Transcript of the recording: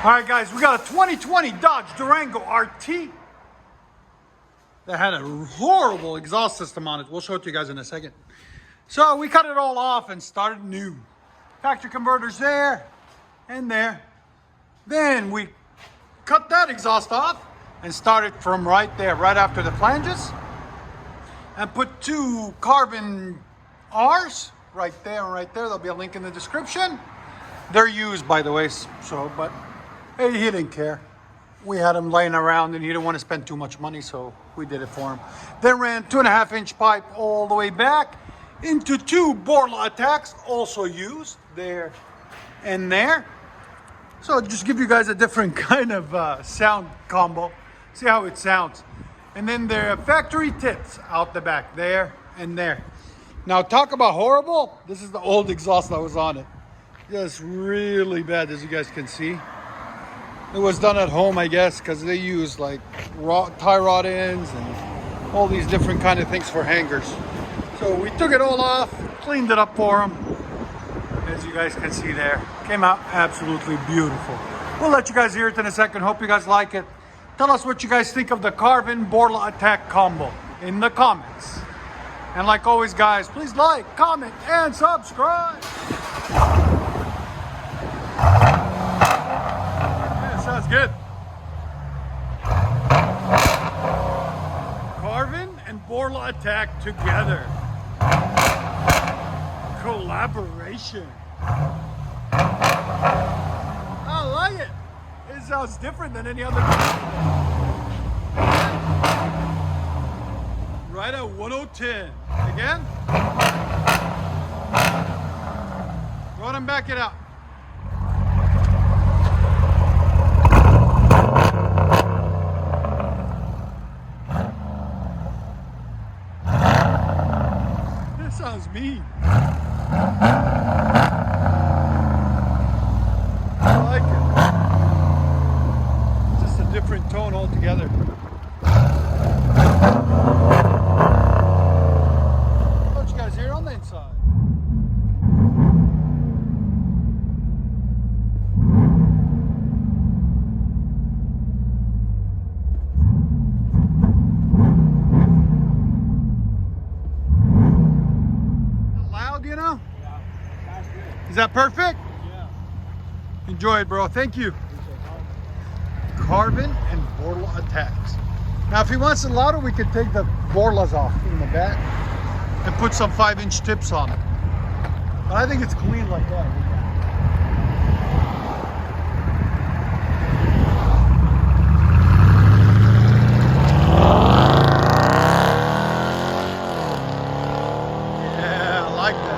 All right, guys, we got a 2020 Dodge Durango RT that had a horrible exhaust system on it. We'll show it to you guys in a second. So we cut it all off and started new. Factory converters there and there. Then we cut that exhaust off and started from right there, right after the flanges, and put two Carven R's right there and right there. There'll be a link in the description. They're used, by the way, but hey, he didn't care. We had him laying around and he didn't want to spend too much money, so we did it for him. Then ran 2.5-inch pipe all the way back into two Borla ATAKs, also used there and there. So just give you guys a different kind of sound combo. See how it sounds. And then there are factory tips out the back there and there. Now talk about horrible. This is the old exhaust that was on it. Just really bad, as you guys can see. It was done at home, I guess, because they use like tie rod ends and all these different kind of things for hangers. So we took it all off, cleaned it up for them. As you guys can see there, came out absolutely beautiful. We'll let you guys hear it in a second. Hope you guys like it. Tell us what you guys think of the Carven Borla ATAK combo in the comments. And like always, guys, please like, comment, and subscribe. Sounds good. Carven and Borla ATAK together. Collaboration. I like it. It sounds different than any other. Right at 1010. Again. Run and back it out. Sounds mean. I like it. Just a different tone altogether. What you guys hear on the inside? You know? Yeah, that's good. Is that perfect? Yeah. Enjoy it, bro. Thank you. Carven and Borla ATAKs. Now, if he wants it louder, we could take the Borlas off in the back and put some 5-inch tips on it. But I think it's clean like that. Yeah, I like that.